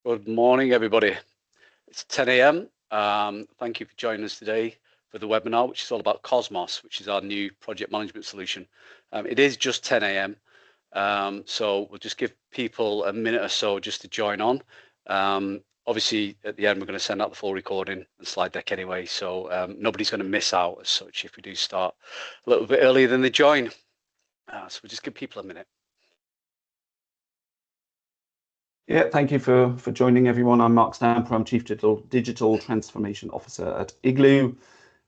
Good morning, everybody. It's 10 a.m. Thank you for joining us today for the webinar, which is all about Cosmos, which is our new project management solution. It is just 10 a.m. So we'll just give people a minute or so just to join on. Obviously, at the end, we're going to send out the full recording and slide deck anyway, so nobody's going to miss out as such if we do start a little bit earlier than they join. So we'll just give people a minute. Yeah, thank you for joining, everyone. I'm Mark Stamper. I'm Chief Digital Transformation Officer at Igloo,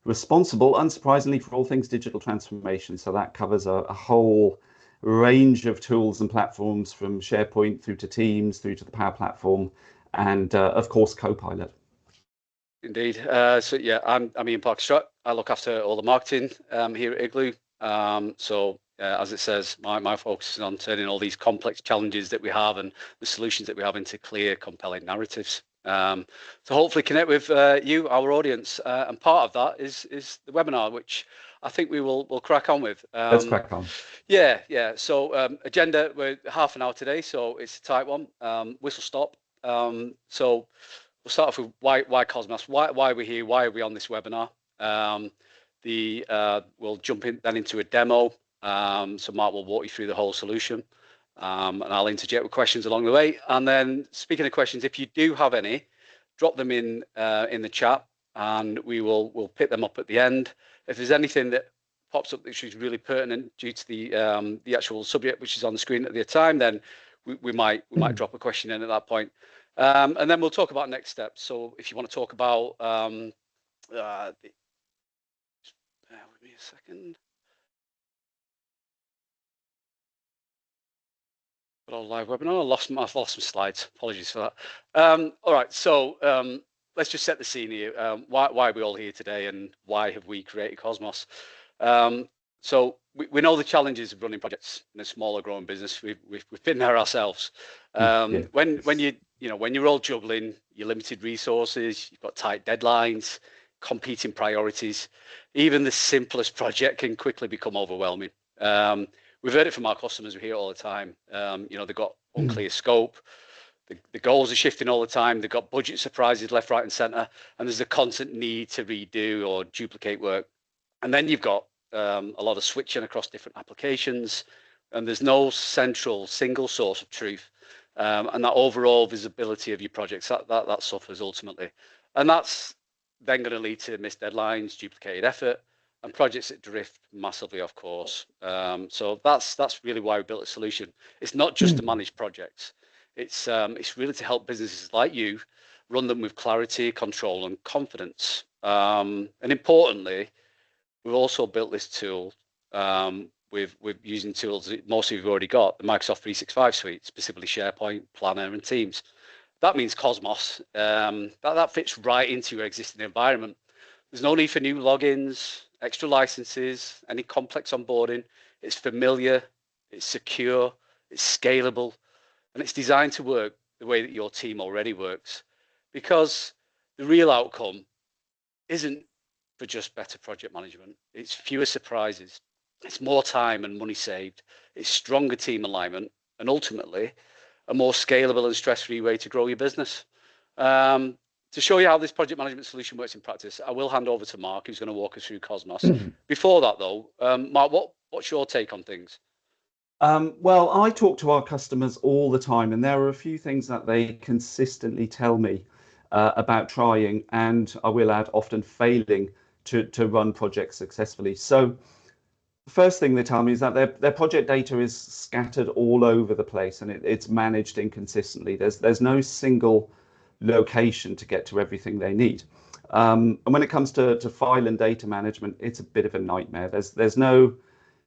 responsible, unsurprisingly, for all things digital transformation. So that covers a whole range of tools and platforms, from SharePoint through to Teams, through to the Power Platform, and of course, Copilot. Indeed. So yeah, I'm Ian Parker-Strutt. I look after all the marketing here at Igloo. As it says, my focus is on turning all these complex challenges that we have and the solutions that we have into clear, compelling narratives. To hopefully connect with you, our audience, and part of that is the webinar, which I think we'll crack on with. Let's crack on. Yeah. So agenda, we're half an hour today, so it's a tight one. Whistle stop. So we'll start off with why Cosmos, why we're here, why are we on this webinar. We'll jump in then into a demo. So Mark will walk you through the whole solution, and I'll interject with questions along the way. And then, speaking of questions, if you do have any, drop them in the chat, and we'll pick them up at the end. If there's anything that pops up which is really pertinent due to the actual subject which is on the screen at the time, then we might drop a question in at that point. And then we'll talk about next steps. So if you want to talk about, bear with me a second. Live webinar. I've lost some slides. Apologies for that. All right, so let's just set the scene here. Why are we all here today, and why have we created Cosmos? So we know the challenges of running projects in a smaller growing business. We've been there ourselves. When you're all juggling your limited resources, you've got tight deadlines, competing priorities. Even the simplest project can quickly become overwhelming. We've heard it from our customers. We hear it all the time. They've got unclear scope. The goals are shifting all the time. They've got budget surprises left, right, and centre, and there's a constant need to redo or duplicate work. And then you've got a lot of switching across different applications, and there's no central single source of truth. And that overall visibility of your projects that suffers ultimately, and that's then going to lead to missed deadlines, duplicated effort, and projects that drift massively off course. So that's really why we built a solution. It's not just to manage projects. It's really to help businesses like you run them with clarity, control, and confidence. And importantly, we've also built this tool with using tools that most of you've already got, the Microsoft 365 suite, specifically SharePoint, Planner, and Teams. That means Cosmos. That fits right into your existing environment. There's no need for new logins, extra licenses, any complex onboarding. It's familiar, it's secure, it's scalable, and it's designed to work the way that your team already works. Because the real outcome isn't for just better project management. It's fewer surprises. It's more time and money saved. It's stronger team alignment, and ultimately a more scalable and stress-free way to grow your business. To show you how this project management solution works in practice, I will hand over to Mark, who's going to walk us through Cosmos. Before that, though, Mark, what's your take on things? Well, I talk to our customers all the time, and there are a few things that they consistently tell me about trying, and I will add, often failing to run projects successfully. So the first thing they tell me is that their project data is scattered all over the place, and it's managed inconsistently. There's no single location to get to everything they need. And when it comes to file and data management, it's a bit of a nightmare. There's no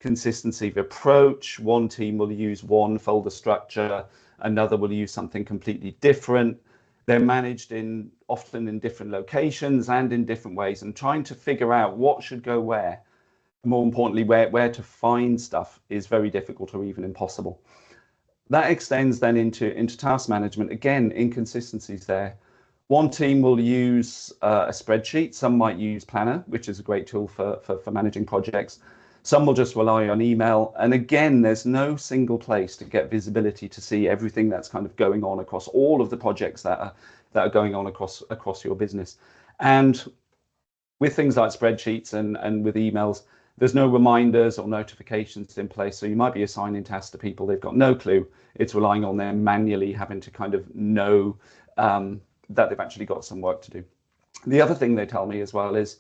consistency of approach. One team will use one folder structure, another will use something completely different. They're managed often in different locations and in different ways, and trying to figure out what should go where, more importantly, where to find stuff, is very difficult or even impossible. That extends then into task management. Again, inconsistencies there. One team will use a spreadsheet. Some might use Planner, which is a great tool for managing projects. Some will just rely on email. And again, there's no single place to get visibility to see everything that's kind of going on across all of the projects that are going on across your business. And with things like spreadsheets and with emails, there's no reminders or notifications in place. So you might be assigning tasks to people, they've got no clue. It's relying on them manually having to kind of know that they've actually got some work to do. The other thing they tell me as well is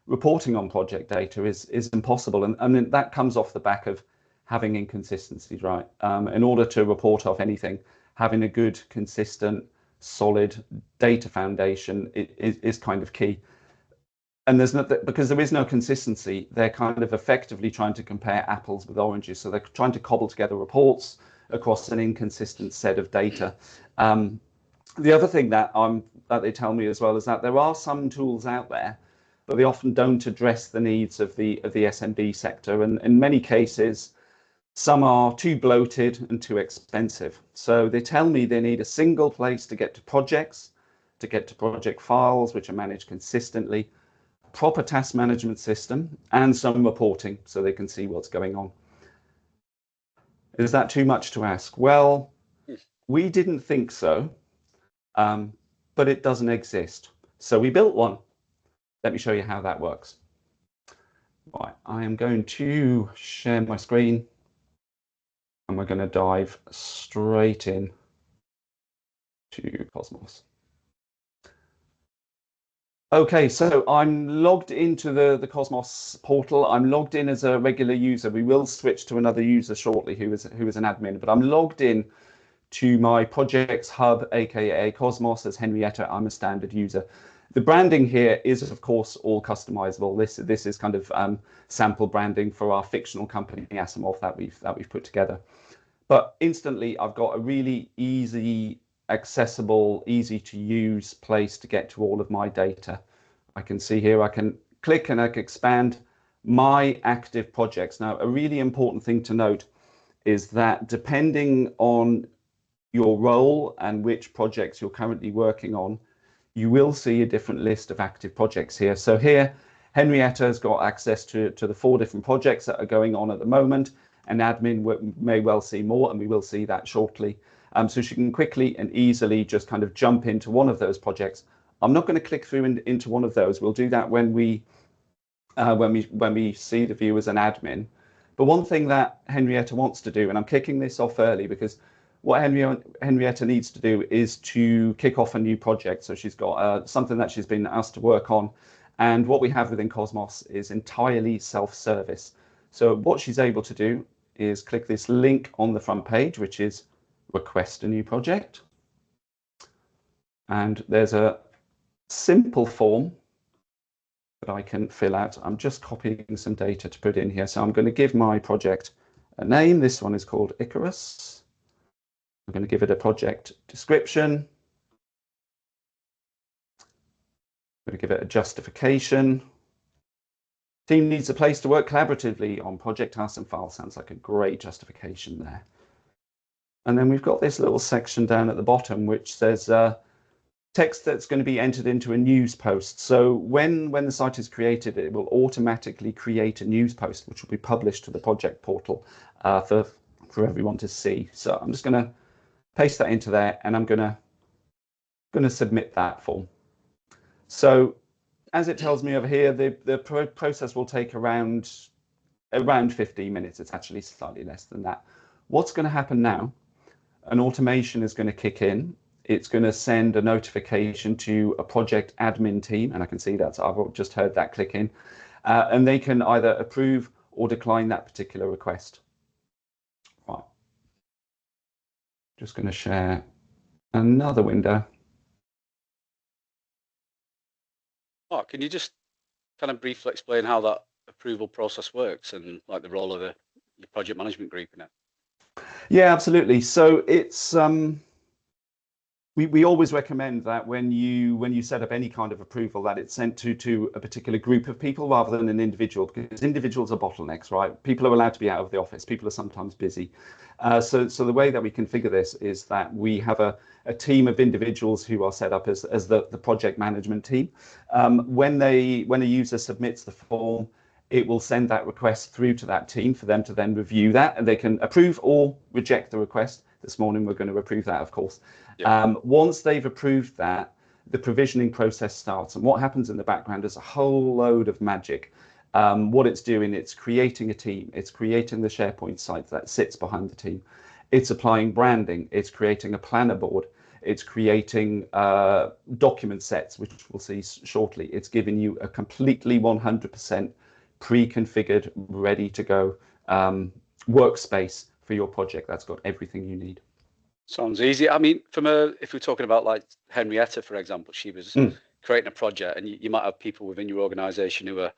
reporting on project data is impossible. And I mean, that comes off the back of having inconsistencies, right? In order to report off anything, having a good, consistent, solid data foundation is kind of key. And there's no, because there is no consistency, they're kind of effectively trying to compare apples with oranges. So they're trying to cobble together reports across an inconsistent set of data. The other thing that they tell me as well is that there are some tools out there, but they often don't address the needs of the SMB sector. And in many cases, some are too bloated and too expensive. So they tell me they need a single place to get to projects, to get to project files, which are managed consistently, proper task management system, and some reporting so they can see what's going on. Is that too much to ask? Well, we didn't think so, but it doesn't exist. So we built one. Let me show you how that works. Right, I am going to share my screen and we're going to dive straight in to Cosmos. Okay, so I'm logged into the Cosmos portal. I'm logged in as a regular user. We will switch to another user shortly who is an admin, but I'm logged in to my projects hub, aka Cosmos, as Henrietta. I'm a standard user. The branding here is, of course, all customizable. This is kind of sample branding for our fictional company Asimov that we've put together. But instantly, I've got a really easy, accessible, easy to use place to get to all of my data. I can see here, I can click and I can expand my active projects. Now, a really important thing to note is that depending on your role and which projects you're currently working on, you will see a different list of active projects here. So here, Henrietta has got access to the 4 different projects that are going on at the moment. An admin may well see more, and we will see that shortly. So she can quickly and easily just kind of jump into one of those projects. I'm not going to click through into one of those. We'll do that when we see the view as an admin. But one thing that Henrietta wants to do, and I'm kicking this off early because what Henrietta needs to do is to kick off a new project. So she's got something that she's been asked to work on. And what we have within Cosmos is entirely self-service. So what she's able to do is click this link on the front page, which is request a new project. And there's a simple form that I can fill out. I'm just copying some data to put in here. So I'm going to give my project a name. This one is called Icarus. I'm going to give it a project description. I'm going to give it a justification. Team needs a place to work collaboratively on project tasks and files. Sounds like a great justification there. And then we've got this little section down at the bottom which says text that's going to be entered into a news post. So when the site is created, it will automatically create a news post which will be published to the project portal for everyone to see. So I'm just going to paste that into there, and I'm going to submit that form. So as it tells me over here, the process will take around 15 minutes. It's actually slightly less than that. What's going to happen now? An automation is going to kick in. It's going to send a notification to a project admin team, and I can see that I've just heard that click in, and they can either approve or decline that particular request. Right. Just going to share another window. Mark, can you just kind of briefly explain how that approval process works and like the role of the project management group in it? Yeah, absolutely. So it's we always recommend that when you set up any kind of approval, that it's sent to a particular group of people rather than an individual, because individuals are bottlenecks, right? People are allowed to be out of the office. People are sometimes busy. So the way that we configure this is that we have a team of individuals who are set up as the project management team. When a user submits the form, it will send that request through to that team for them to then review that, and they can approve or reject the request. This morning, we're going to approve that, of course. Yeah. Once they've approved that, the provisioning process starts. And what happens in the background is a whole load of magic. What it's doing, it's creating a team. It's creating the SharePoint site that sits behind the team. It's applying branding. It's creating a planner board. It's creating document sets, which we'll see shortly. It's giving you a completely 100% pre-configured, ready to go workspace for your project that's got everything you need. Sounds easy. I mean, if we're talking about like Henrietta, for example, she was creating a project, and you might have people within your organization who are,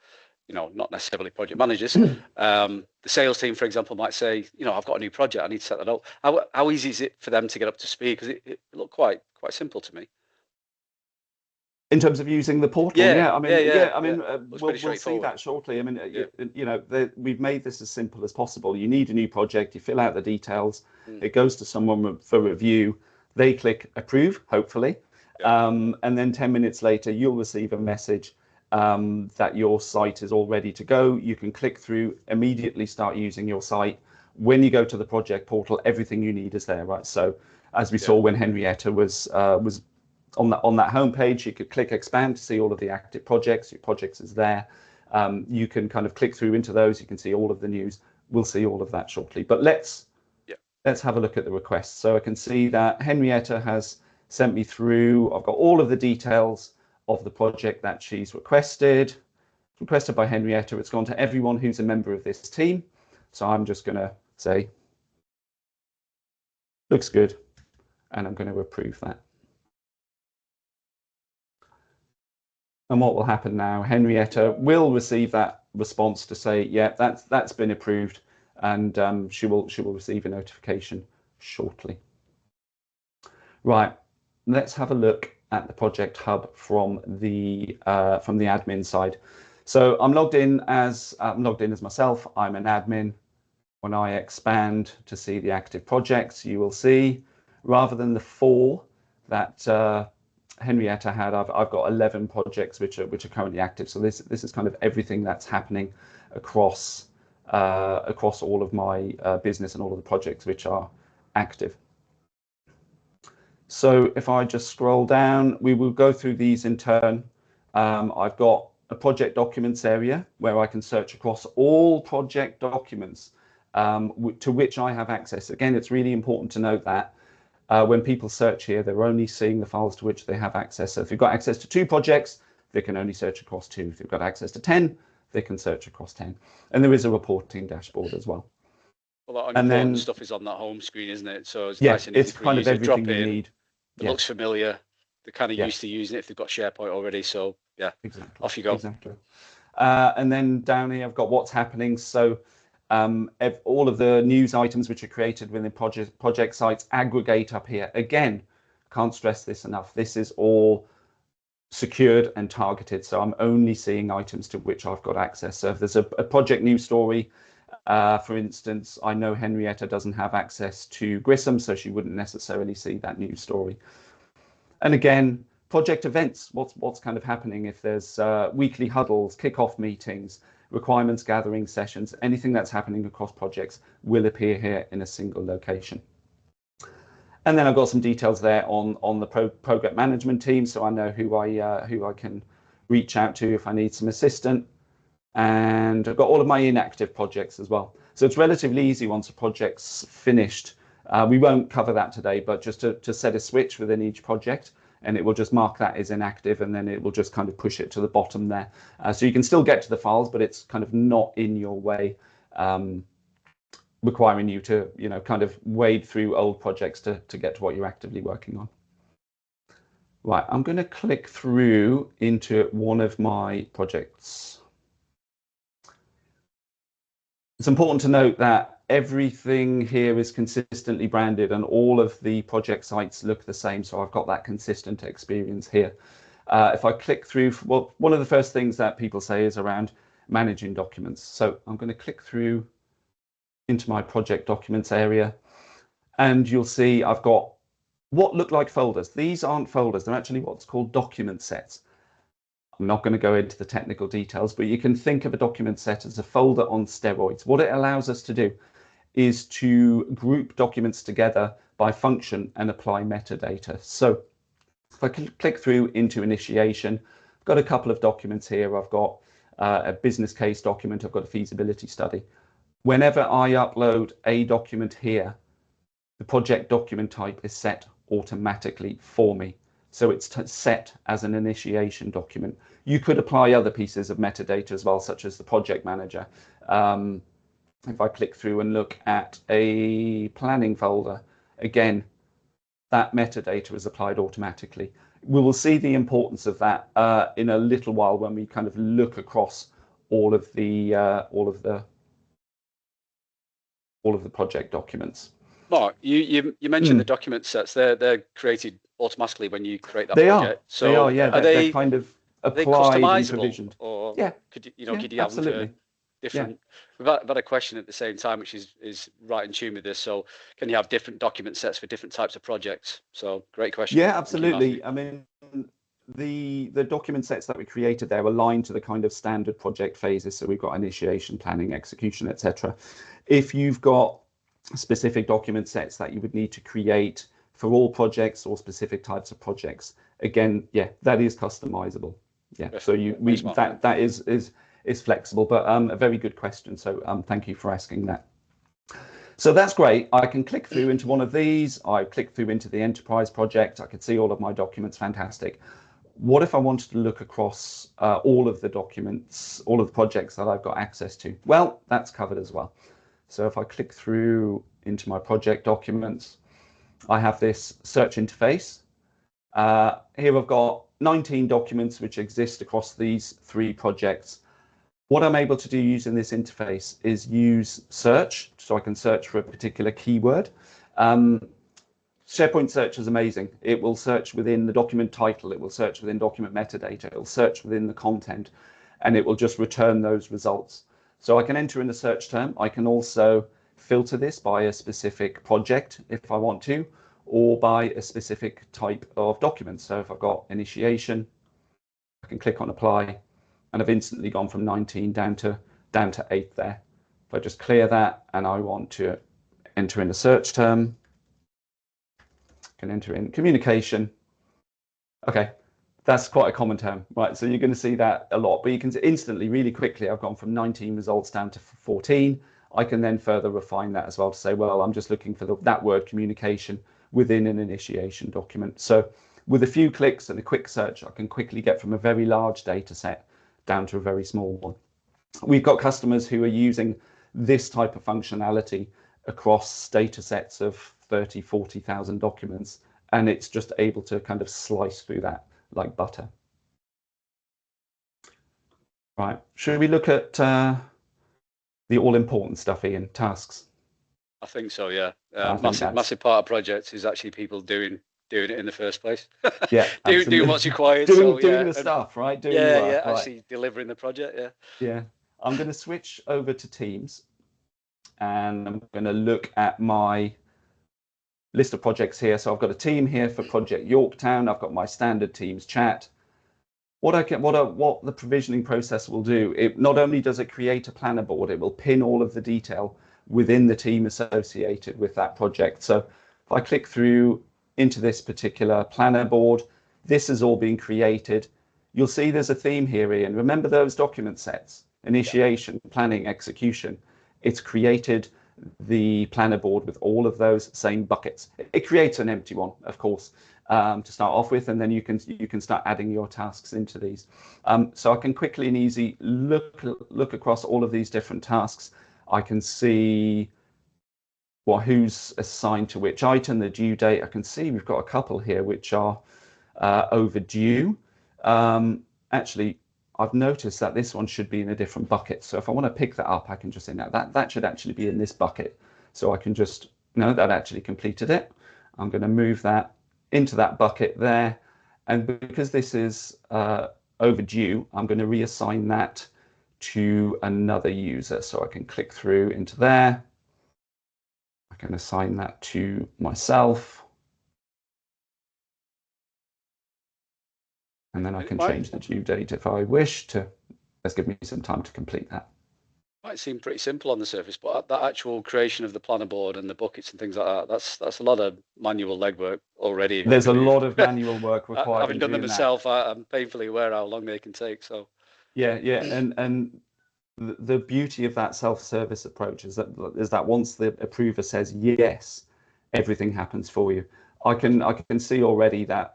not necessarily project managers. The sales team, for example, might say, I've got a new project, I need to set that up. How easy is it for them to get up to speed? Because it looked quite simple to me. In terms of using the portal, we'll see that shortly. I mean, we've made this as simple as possible. You need a new project, you fill out the details, it goes to someone for review, they click approve, hopefully, and then 10 minutes later, you'll receive a message that your site is all ready to go. You can click through, immediately start using your site. When you go to the project portal, everything you need is there, right? So as we saw when Henrietta was on that homepage, you could click expand to see all of the active projects. Your projects is there. You can kind of click through into those. You can see all of the news. We'll see all of that shortly. But let's have a look at the requests. So I can see that Henrietta has sent me through. I've got all of the details of the project that she's requested by Henrietta. It's gone to everyone who's a member of this team. So I'm just going to say, looks good, and I'm going to approve that. And what will happen now, Henrietta will receive that response to say, yeah, that's been approved, and she will receive a notification shortly. Right, let's have a look at the project hub from the admin side. So I'm logged in as myself. I'm an admin. When I expand to see the active projects, you will see, rather than the 4 that Henrietta had, I've got 11 projects which are currently active. So this is kind of everything that's happening across all of my business and all of the projects which are active. So if I just scroll down, we will go through these in turn. I've got a project documents area where I can search across all project documents to which I have access. Again, it's really important to note that when people search here, they're only seeing the files to which they have access. So if you've got access to 2 projects, they can only search across 2. If you've got access to 10, they can search across 10. And there is a reporting dashboard as well. Well, that important stuff is on that home screen, isn't it? So it's nice and easy for kind of everything drop in. You need. It looks familiar. They're kind of used to using it if they've got SharePoint already. So yeah, exactly. Off you go. Exactly. And then down here, I've got what's happening. So all of the news items which are created within project sites aggregate up here. Again, can't stress this enough. This is all secured and targeted. So I'm only seeing items to which I've got access. So if there's a project news story, for instance, I know Henrietta doesn't have access to Grissom, so she wouldn't necessarily see that news story. And again, project events, what's kind of happening if there's weekly huddles, kickoff meetings, requirements gathering sessions, anything that's happening across projects will appear here in a single location. And then I've got some details there on the program management team, so I know who I can reach out to if I need some assistance. And I've got all of my inactive projects as well. So it's relatively easy once a project's finished. We won't cover that today, but just to set a switch within each project, and it will just mark that as inactive, and then it will just kind of push it to the bottom there. So you can still get to the files, but it's kind of not in your way, requiring you to, kind of wade through old projects to get to what you're actively working on. Right, I'm going to click through into one of my projects. It's important to note that everything here is consistently branded and all of the project sites look the same. So I've got that consistent experience here. If I click through, well, one of the first things that people say is around managing documents. So I'm going to click through into my project documents area, and you'll see I've got what look like folders. These aren't folders. They're actually what's called document sets. I'm not going to go into the technical details, but you can think of a document set as a folder on steroids. What it allows us to do is to group documents together by function and apply metadata. So if I click through into initiation, I've got a couple of documents here. I've got a business case document. I've got a feasibility study. Whenever I upload a document here, the project document type is set automatically for me. So it's set as an initiation document. You could apply other pieces of metadata as well, such as the project manager. If I click through and look at a planning folder, again, that metadata is applied automatically. We will see the importance of that in a little while when we kind of look across all of the project documents. Mark, you mentioned the document sets. They're created automatically when you create that they project. They are, yeah. They're kind of applied and provisioned. Or yeah, could you have them absolutely. for different? Yeah. We've had a question at the same time, which is right in tune with this. So, can you have different document sets for different types of projects? So, great question. Yeah, absolutely. I mean, the document sets that we created there align to the kind of standard project phases. So we've got initiation, planning, execution, etc. If you've got specific document sets that you would need to create for all projects or specific types of projects, again, yeah, that is customizable. Yeah, so that is flexible, but a very good question. So thank you for asking that. So that's great. I can click through into one of these. I click through into the enterprise project. I can see all of my documents. Fantastic. What if I wanted to look across all of the documents, all of the projects that I've got access to? Well, that's covered as well. So if I click through into my project documents, I have this search interface. Here I've got 19 documents which exist across these 3 projects. What I'm able to do using this interface is use search, so I can search for a particular keyword. SharePoint search is amazing. It will search within the document title, it will search within document metadata, it will search within the content, and it will just return those results. So I can enter in the search term. I can also filter this by a specific project if I want to, or by a specific type of document. So if I've got initiation, I can click on apply, and I've instantly gone from 19 down to 8 there. If I just clear that and I want to enter in a search term, I can enter in communication. Okay, that's quite a common term, right? So you're going to see that a lot, but you can instantly, really quickly, I've gone from 19 results down to 14. I can then further refine that as well to say, well, I'm just looking for that word communication within an initiation document. So with a few clicks and a quick search, I can quickly get from a very large data set down to a very small one. We've got customers who are using this type of functionality across data sets of 30, 40,000 documents, and it's just able to kind of slice through that like butter. Right, should we look at the all-important stuff, Ian, tasks? I think so, yeah. Massive part of projects is actually people doing it in the first place. Yeah, doing what's required. Doing the stuff, right? Doing the work, right. Actually delivering the project, yeah. Yeah, I'm going to switch over to Teams, and I'm going to look at my list of projects here. So I've got a team here for Project Yorktown. I've got my standard Teams chat. What the provisioning process will do, it not only does it create a planner board, it will pin all of the detail within the team associated with that project. So if I click through into this particular planner board, this has all been created. You'll see there's a theme here, Ian. Remember those document sets: initiation, planning, execution. It's created the planner board with all of those same buckets. It creates an empty one, of course, to start off with, and then you can start adding your tasks into these. So I can quickly and easy look across all of these different tasks. I can see who's assigned to which item, the due date. I can see we've got a couple here which are overdue. Actually, I've noticed that this one should be in a different bucket. So if I want to pick that up, I can just say, now that should actually be in this bucket. So I can just, no, that actually completed it. I'm going to move that into that bucket there. And because this is overdue, I'm going to reassign that to another user. So I can click through into there. I can assign that to myself. And then I can Right. change the due date if I wish to. Let's give me some time to complete that. Might seem pretty simple on the surface, but that actual creation of the planner board and the buckets and things like that, that's a lot of manual legwork already. There's a lot of manual work required Having in done them doing that. myself, I'm painfully aware how long they can take. So Yeah, and the beauty of that self-service approach is that once the approver says yes, everything happens for you. I can see already that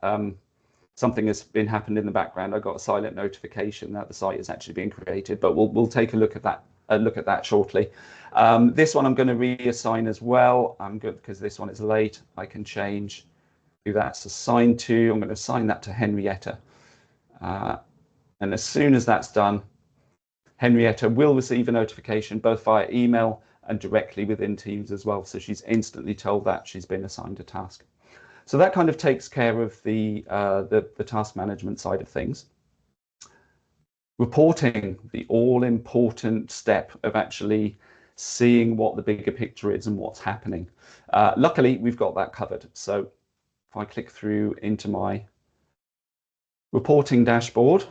something has been happened in the background. I got a silent notification that the site is actually being created, but we'll take a look at that shortly. This one I'm going to reassign as well. I'm good because this one is late. I can change who that's assigned to. I'm going to assign that to Henrietta. And as soon as that's done, Henrietta will receive a notification both via email and directly within Teams as well. So she's instantly told that she's been assigned a task. So that kind of takes care of the task management side of things. Reporting, the all-important step of actually seeing what the bigger picture is and what's happening. Luckily, we've got that covered. So if I click through into my reporting dashboard,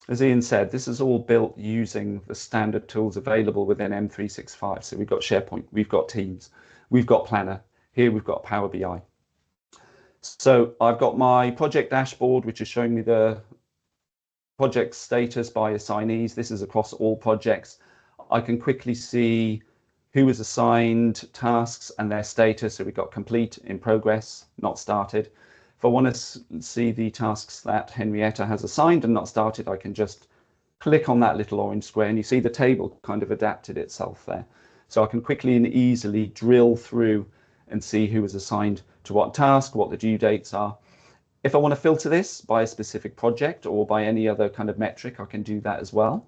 as Ian said, this is all built using the standard tools available within M365. So we've got SharePoint, we've got Teams, we've got Planner. Here we've got Power BI. So I've got my project dashboard, which is showing me the project status by assignees. This is across all projects. I can quickly see who was assigned tasks and their status. So we've got complete, in progress, not started. If I want to see the tasks that Henrietta has assigned and not started, I can just click on that little orange square and you see the table kind of adapted itself there. So I can quickly and easily drill through and see who was assigned to what task, what the due dates are. If I want to filter this by a specific project or by any other kind of metric, I can do that as well.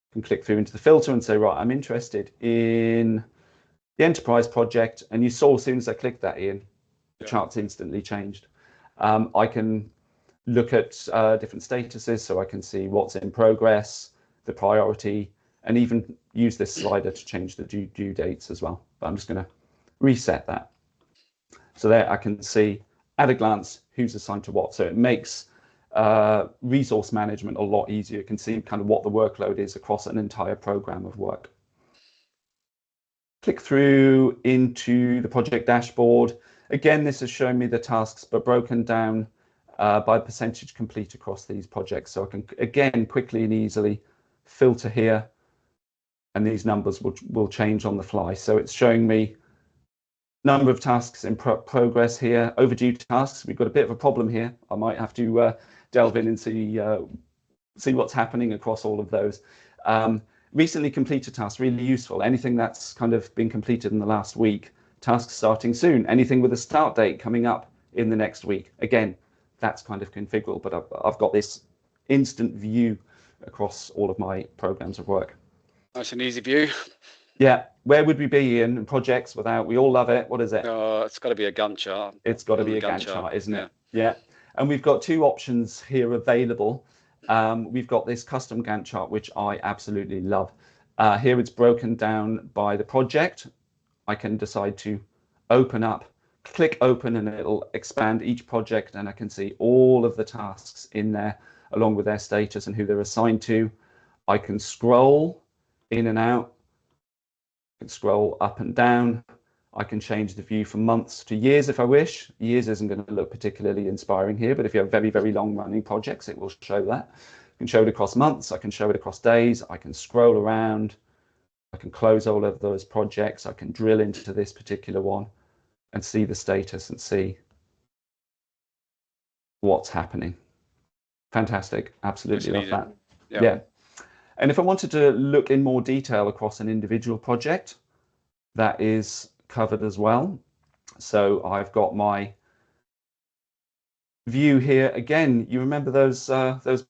I can click through into the filter and say, right, I'm interested in the enterprise project. And you saw as soon as I clicked that, Ian, the chart's instantly changed. I can look at different statuses, so I can see what's in progress, the priority, and even use this slider to change the due dates as well. But I'm just going to reset that. So there I can see at a glance who's assigned to what. So it makes resource management a lot easier. You can see kind of what the workload is across an entire program of work. Click through into the project dashboard. Again, this is showing me the tasks, but broken down by percentage complete across these projects. So I can, again, quickly and easily filter here, and these numbers will change on the fly. So it's showing me number of tasks in progress here, overdue tasks. We've got a bit of a problem here. I might have to delve in and see what's happening across all of those. Recently completed tasks, really useful. Anything that's kind of been completed in the last week, tasks starting soon. Anything with a start date coming up in the next week. Again, that's kind of configurable, but I've got this instant view across all of my programs of work. Nice and easy view. Yeah, where would we be in projects without? We all love it. What is it? It's got to be a Gantt chart. It's got to be a Gantt chart, isn't it? Yeah. And we've got two options here available. We've got this custom Gantt chart, which I absolutely love. Here it's broken down by the project. I can decide to open up, click open, and it'll expand each project, and I can see all of the tasks in there along with their status and who they're assigned to. I can scroll in and out. I can scroll up and down. I can change the view from months to years if I wish. Years isn't going to look particularly inspiring here, but if you have very, very long running projects, it will show that. I can show it across months. I can show it across days. I can scroll around. I can close all of those projects. I can drill into this particular one and see the status and see what's happening. Fantastic. Absolutely love that. Yeah. And if I wanted to look in more detail across an individual project, that is covered as well. So I've got my view here. Again, you remember those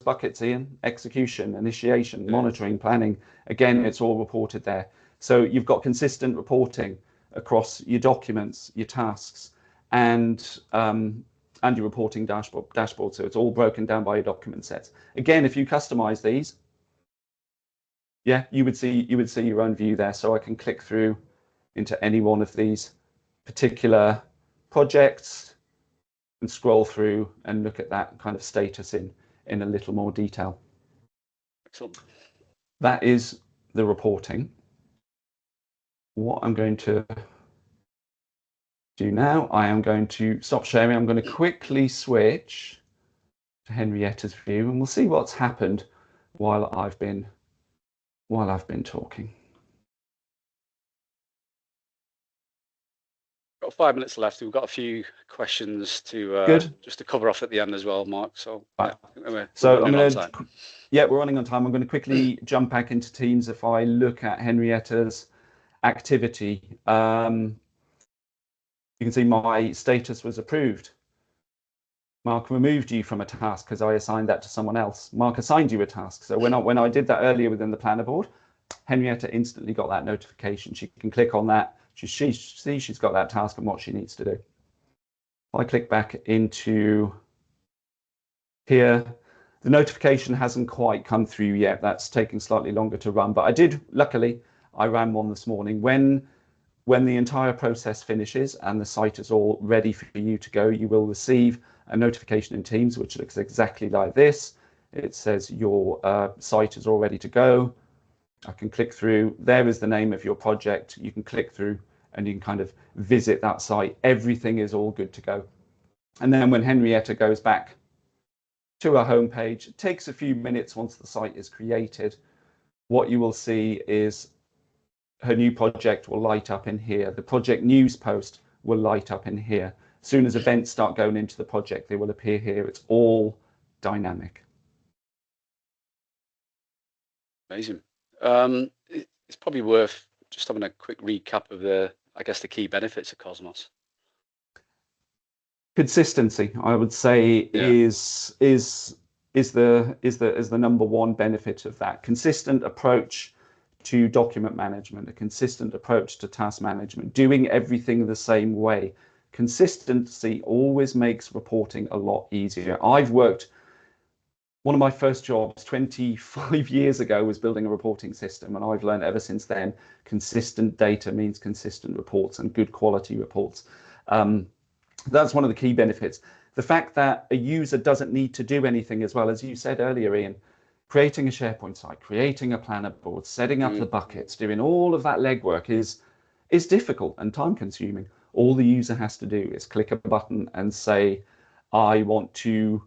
buckets, Ian? Execution, initiation, monitoring, planning. Again, it's all reported there. So you've got consistent reporting across your documents, your tasks, and your reporting dashboard. So it's all broken down by your document sets. Again, if you customize these, yeah, you would see your own view there. So I can click through into any one of these particular projects, and scroll through and look at that kind of status in a little more detail. Excellent. That is the reporting. What I'm going to do now, I am going to stop sharing. I'm going to quickly switch to Henrietta's view, and we'll see what's happened while I've been talking. Got 5 minutes left. We've got a few questions to Good. just to cover off at the end as well, Mark. So right. Yeah, so I'm going to. Yeah, we're running on time. I'm going to quickly jump back into Teams. If I look at Henrietta's activity, you can see my status was approved. Mark removed you from a task because I assigned that to someone else. Mark assigned you a task. So when I did that earlier within the planner board, Henrietta instantly got that notification. She can click on that. She sees she's got that task and what she needs to do. If I click back into here, the notification hasn't quite come through yet. That's taking slightly longer to run, but luckily, I ran one this morning. When the entire process finishes and the site is all ready for you to go, you will receive a notification in Teams, which looks exactly like this. It says your site is all ready to go. I can click through. There is the name of your project. You can click through and you can kind of visit that site. Everything is all good to go. And then when Henrietta goes back to our homepage, it takes a few minutes once the site is created. What you will see is her new project will light up in here. The project news post will light up in here. As soon as events start going into the project, they will appear here. It's all dynamic. Amazing. It's probably worth just having a quick recap of the key benefits of Cosmos. Consistency, I would say, is the number one benefit of that. Consistent approach to document management, a consistent approach to task management, doing everything the same way. Consistency always makes reporting a lot easier. One of my first jobs 25 years ago was building a reporting system, and I've learned ever since then, consistent data means consistent reports and good quality reports. That's one of the key benefits. The fact that a user doesn't need to do anything as well, as you said earlier, Ian, creating a SharePoint site, creating a planner board, setting up the buckets, doing all of that legwork is difficult and time consuming. All the user has to do is click a button and say, I want to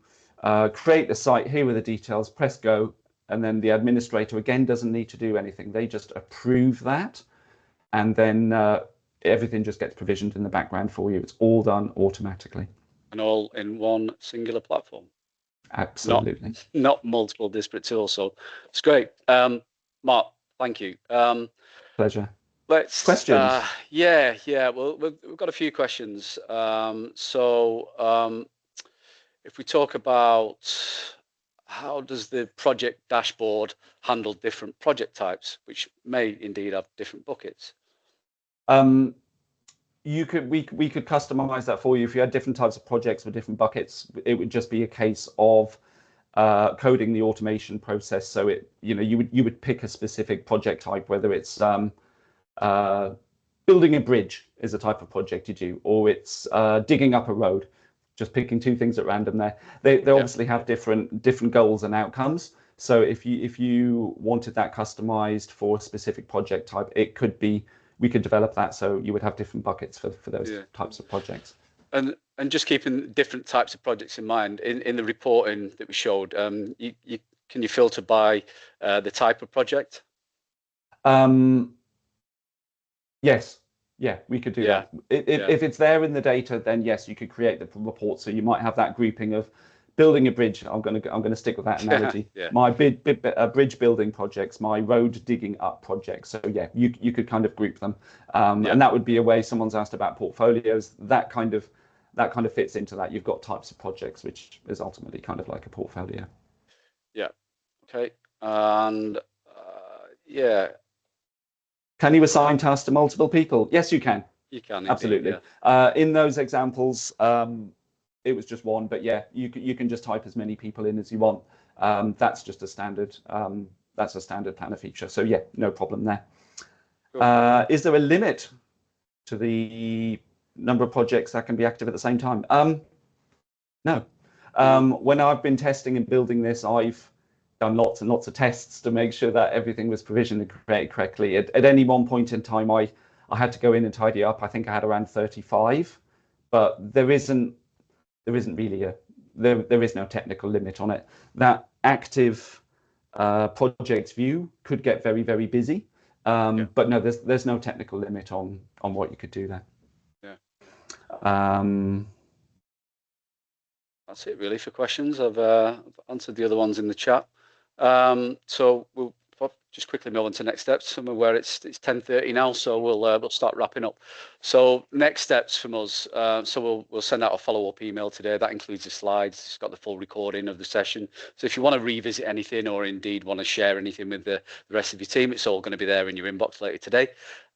create the site, here are the details, press go, and then the administrator again doesn't need to do anything. They just approve that, and then everything just gets provisioned in the background for you. It's all done automatically. And all in one singular platform. Absolutely. Not multiple disparate tools. So it's great. Mark, thank you. Pleasure. Questions? Yeah. Well, we've got a few questions. If we talk about how does the project dashboard handle different project types, which may indeed have different buckets? We could customize that for you. If you had different types of projects with different buckets, it would just be a case of coding the automation process. So you would pick a specific project type, whether it's building a bridge is a type of project you do, or it's digging up a road. Just picking two things at random there. They obviously have different goals and outcomes. So if you wanted that customized for a specific project type, it could be, we could develop that so you would have different buckets for those types of projects. And just keeping different types of projects in mind, in the reporting that we showed, can you filter by the type of project? Yes. Yeah, we could do that. If it's there in the data, then yes, you could create the report. So you might have that grouping of building a bridge. I'm going to stick with that analogy. My bridge building projects, my road digging up projects. So yeah, you could kind of group them, and that would be a way. Someone's asked about portfolios. That kind of fits into that. You've got types of projects, which is ultimately kind of like a portfolio. Yeah. Okay. And Can you assign tasks to multiple people? Yes, you can. You can. Absolutely. Indeed, yeah. In those examples, it was just one, but yeah, you can just type as many people in as you want. That's just a standard. That's a standard planner feature. So yeah, no problem there. Cool. Is there a limit to the number of projects that can be active at the same time? No. When I've been testing and building this, I've done lots and lots of tests to make sure that everything was provisioned and created correctly. At any one point in time, I had to go in and tidy up. I think I had around 35, but there isn't really there is no technical limit on it. That active project view could get very, very busy, but no, there's no technical limit on what you could do there. Yeah. That's it really for questions. I've answered the other ones in the chat. So we'll just quickly move on to next steps. I'm aware it's 10:30 now, so we'll start wrapping up. So next steps from us. So we'll send out a follow-up email today. That includes the slides. It's got the full recording of the session. So if you want to revisit anything or indeed want to share anything with the rest of your team, it's all going to be there in your inbox later today.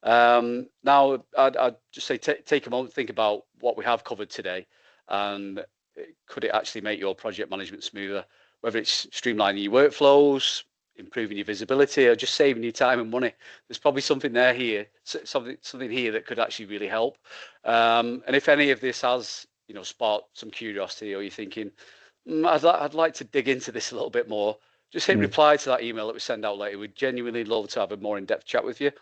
Now I'd just say take a moment, think about what we have covered today, and could it actually make your project management smoother? Whether it's streamlining your workflows, improving your visibility, or just saving you time and money, there's probably something here here that could actually really help. And if any of this has sparked some curiosity, or you're thinking, I'd like to dig into this a little bit more, just hit reply to that email that we send out later. We'd genuinely love to have a more in-depth chat with you.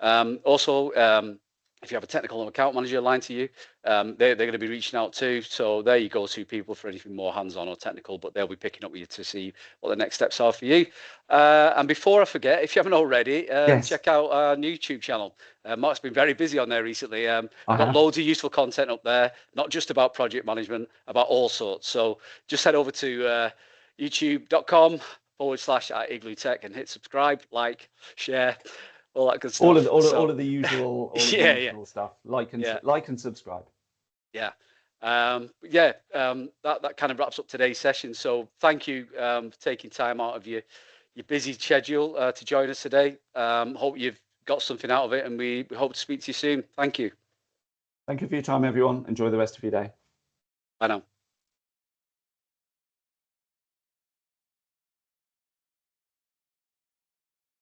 Also, if you have a technical account manager aligned to you, they're going to be reaching out too. So there you go, two people for anything more hands-on or technical, but they'll be picking up with you to see what the next steps are for you. And before I forget, if you haven't already, check out our YouTube channel. Mark's been very busy on there recently. We've got loads of useful content up there, not just about project management, about all sorts. So just head over to youtube.com/igloo-tech and hit subscribe, like, share, all that good stuff. All of the usual, usual stuff. Like and subscribe. Yeah. That kind of wraps up today's session. So thank you for taking time out of your busy schedule to join us today. Hope you've got something out of it, and we hope to speak to you soon. Thank you. Thank you for your time, everyone. Enjoy the rest of your day. Bye now.